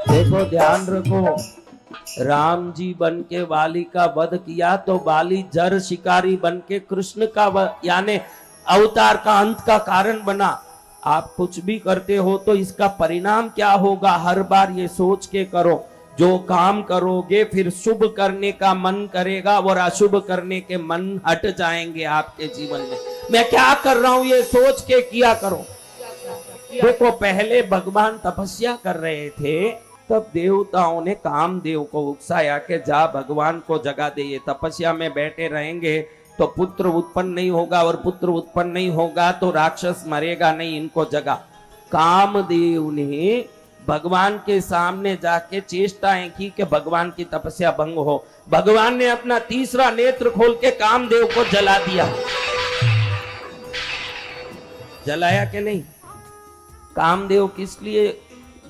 देखो ध्यान रखो, राम जी बन के बाली का वध किया तो बाली जर शिकारी बन के कृष्ण का यानी अवतार का अंत का कारण बना। आप कुछ भी करते हो तो इसका परिणाम क्या होगा, हर बार ये सोच के करो। जो काम करोगे फिर शुभ करने का मन करेगा और अशुभ करने के मन हट जाएंगे आपके जीवन में। मैं क्या कर रहा हूं ये सोच के किया करो। देखो पहले भगवान तपस्या कर रहे थे, तब देवताओं ने कामदेव को उकसाया कि जा भगवान को जगा दे, ये तपस्या में बैठे रहेंगे तो पुत्र उत्पन्न नहीं होगा, और पुत्र उत्पन्न नहीं होगा तो राक्षस मरेगा नहीं, इनको जगा। कामदेव ने भगवान के सामने जाके चेष्टाएं की कि भगवान की तपस्या भंग हो। भगवान ने अपना तीसरा नेत्र खोल के कामदेव को जला दिया। जलाया कि नहीं? कामदेव किस लिए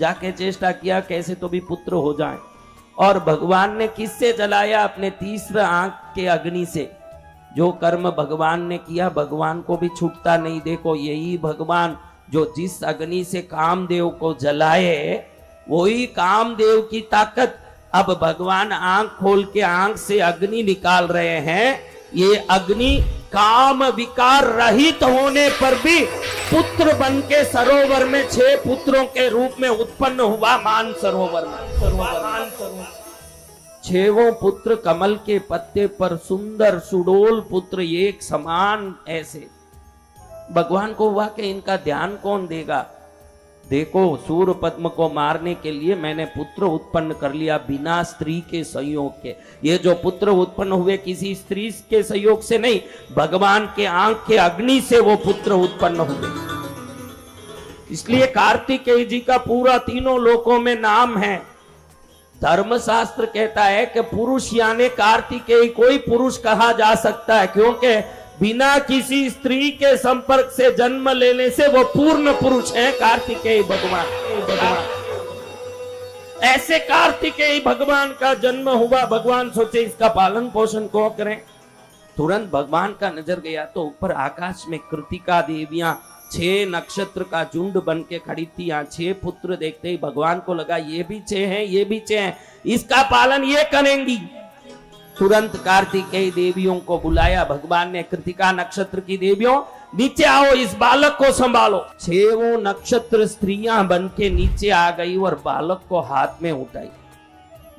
जाके चेष्टा किया कैसे तो भी पुत्र हो जाए, और भगवान ने किससे जलाया? अपने तीसरा आंख के अग्नि से। जो कर्म भगवान ने किया भगवान को भी छूटता नहीं। देखो यही भगवान जो जिस अग्नि से कामदेव को जलाए, वही कामदेव की ताकत अब भगवान आंख खोल के आंख से अग्नि निकाल रहे हैं। ये अग्नि काम विकार रहित होने पर भी पुत्र बन के सरोवर में 6 पुत्रों के रूप में उत्पन्न हुआ। मान सरोवर में 6 पुत्र कमल के पत्ते पर सुंदर सुडोल पुत्र एक समान ऐसे। भगवान को हुआ कि इनका ध्यान कौन देगा। देखो सूर्य पद्म को मारने के लिए मैंने पुत्र उत्पन्न कर लिया बिना स्त्री के संयोग के। ये जो पुत्र उत्पन्न हुए किसी स्त्री के संयोग से नहीं, भगवान के आंख के अग्नि से वो पुत्र उत्पन्न हुए। इसलिए कार्तिकेय जी का पूरा तीनों लोकों में नाम है। धर्मशास्त्र कहता है कि पुरुष यानी कार्तिकेय कोई पुरुष कहा जा सकता है, क्योंकि बिना किसी स्त्री के संपर्क से जन्म लेने से वो पूर्ण पुरुष है कार्तिकेय भगवान। ऐसे कार्तिकेय भगवान का जन्म हुआ। भगवान सोचे इसका पालन पोषण कौन करें। तुरंत भगवान का नजर गया तो ऊपर आकाश में कृतिका देवियां 6 नक्षत्र का झुंड बन के खड़ी थी। 6 पुत्र देखते ही भगवान को लगा ये भी 6 हैं, ये भी 6 हैं, इसका पालन ये करेंगी। तुरंत कार्तिकेय देवियों को बुलाया भगवान ने। कृतिका नक्षत्र की देवियों नीचे आओ, इस बालक को संभालो। 6 नक्षत्र स्त्रियां बन के नीचे आ गई और बालक को हाथ में उठाई,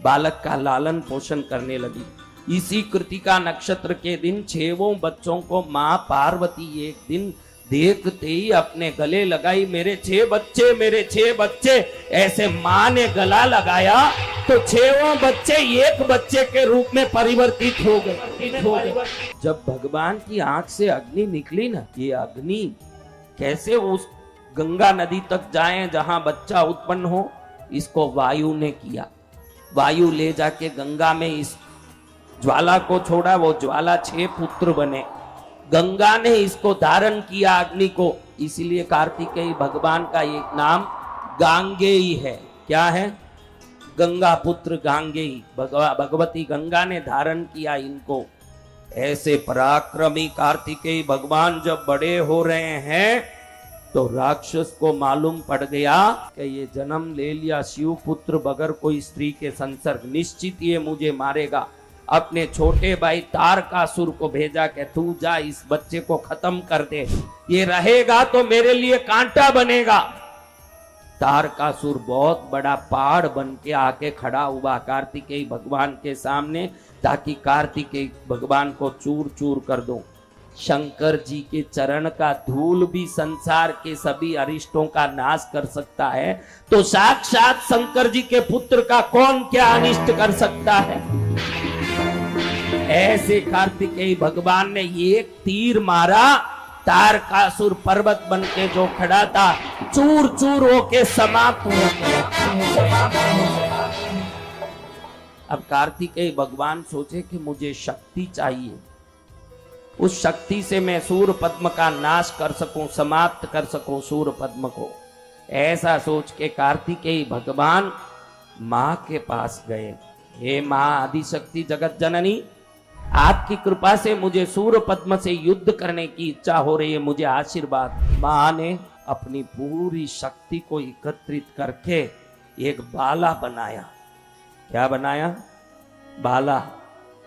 बालक का लालन पोषण करने लगी। इसी कृतिका नक्षत्र के दिन 6 बच्चों को मां पार्वती एक दिन देखते ही अपने गले लगाई। मेरे 6 बच्चे, मेरे 6 बच्चे। ऐसे मां ने गला लगाया तो 6 बच्चे एक बच्चे के रूप में परिवर्तित हो गए। जब भगवान की आंख से अग्नि निकली ना, ये अग्नि कैसे उस गंगा नदी तक जाए जहां बच्चा उत्पन्न हो, इसको वायु ने किया। वायु ले जाके गंगा में इस ज्वाला को छोड़ा, वो ज्वाला 6 पुत्र बने। गंगा ने इसको धारण किया अग्नि को, इसलिए कार्तिकेय भगवान का एक नाम गांगेय है। क्या है? गंगा पुत्र गांगेय। भगवती गंगा ने धारण किया इनको। ऐसे पराक्रमी कार्तिकेय भगवान जब बड़े हो रहे हैं तो राक्षस को मालूम पड़ गया कि ये जन्म ले लिया शिव पुत्र बगैर कोई स्त्री के संसर्ग, निश्चित ये मुझे मारेगा। अपने छोटे भाई तारकासुर को भेजा कि तू जा इस बच्चे को खत्म कर दे, ये रहेगा तो मेरे लिए कांटा बनेगा। तारकासुर बहुत बड़ा पहाड़ बन के आके खड़ा हुआ कार्तिकेय भगवान के सामने, ताकि कार्तिकेय भगवान को चूर चूर कर दो। शंकर जी के चरण का धूल भी संसार के सभी अरिष्टों का नाश कर सकता है, तो साक्षात शंकर जी के पुत्र का कौन क्या अनिष्ट कर सकता है। ऐसे कार्तिकेय भगवान ने एक तीर मारा, तारकासुर पर्वत बन के जो खड़ा था चूर चूर होके समाप्त हो गया। अब कार्तिकेय भगवान सोचे कि मुझे शक्ति चाहिए, उस शक्ति से मैं सूर्य पद्म का नाश कर सकूं, समाप्त कर सकूं सूर्य पद्म को। ऐसा सोच के कार्तिकेय भगवान मां के पास गए। हे मां आदिशक्ति जगत जननी, आपकी कृपा से मुझे सूर्य पद्म से युद्ध करने की इच्छा हो रही है, मुझे आशीर्वाद। मां ने अपनी पूरी शक्ति को एकत्रित करके एक बाला बनाया। क्या बनाया? बाला।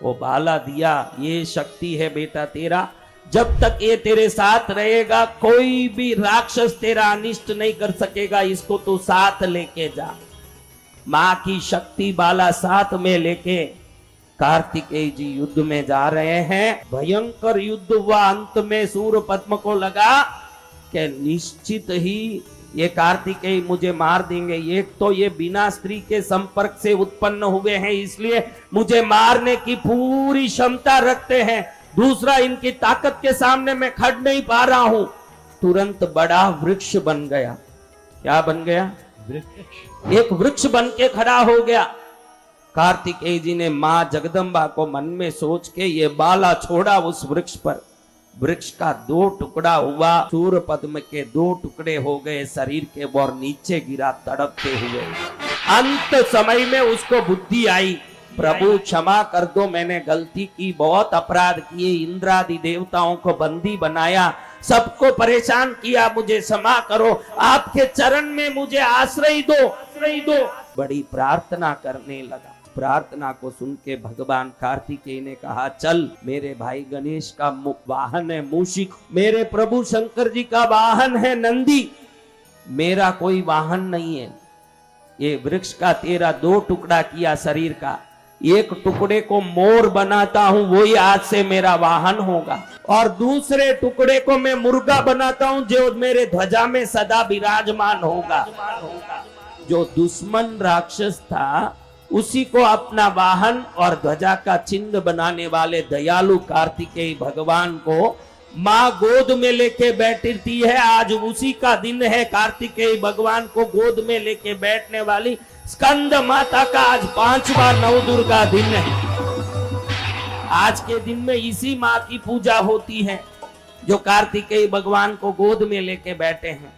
वो बाला दिया, ये शक्ति है बेटा तेरा, जब तक ये तेरे साथ रहेगा कोई भी राक्षस तेरा अनिष्ट नहीं कर सकेगा, इसको तू साथ लेके जा। मां की शक्ति बाला साथ में लेके कार्तिकेय जी युद्ध में जा रहे हैं। भयंकर युद्ध हुआ। अंत में सूर्य पद्म को लगा कि निश्चित ही ये कार्तिकेय मुझे मार देंगे। एक तो ये बिना स्त्री के संपर्क से उत्पन्न हुए हैं, इसलिए मुझे मारने की पूरी क्षमता रखते हैं। दूसरा, इनकी ताकत के सामने मैं खड़ नहीं पा रहा हूं। तुरंत बड़ा वृक्ष बन गया। क्या बन गया? वृक्ष। एक वृक्ष बन के खड़ा हो गया। कार्तिकेय जी ने मां जगदम्बा को मन में सोच के ये बाला छोड़ा उस वृक्ष पर। वृक्ष का 2 टुकड़ा हुआ। सूर्य पद्म के 2 टुकड़े हो गए शरीर के और नीचे गिरा तड़पते हुए। अंत समय में उसको बुद्धि आई, प्रभु क्षमा कर दो, मैंने गलती की, बहुत अपराध किए, इंद्रादि देवताओं को बंदी बनाया, सबको परेशान किया, मुझे क्षमा करो, आपके चरण में मुझे आश्रय दो, आश्रय दो। बड़ी प्रार्थना करने लगा। प्रार्थना को सुन के भगवान कार्तिकेय ने कहा, चल, मेरे भाई गणेश का वाहन है मूषिक, मेरे प्रभु शंकर जी का वाहन है नंदी, मेरा कोई वाहन नहीं है। ये वृक्ष का तेरा 2 टुकड़ा किया शरीर का, एक टुकड़े को मोर बनाता हूं, वही आज से मेरा वाहन होगा, और दूसरे टुकड़े को मैं मुर्गा बनाता हूं जो मेरे ध्वजा में सदा विराजमान होगा। जो दुश्मन राक्षस था उसी को अपना वाहन और ध्वजा का चिन्ह बनाने वाले दयालु कार्तिकेय भगवान को माँ गोद में लेके बैठती है। आज उसी का दिन है। कार्तिकेय भगवान को गोद में लेके बैठने वाली स्कंद माता का आज 5वां नवदुर्गा दिन है। आज के दिन में इसी माँ की पूजा होती है जो कार्तिकेय भगवान को गोद में लेके बैठे हैं।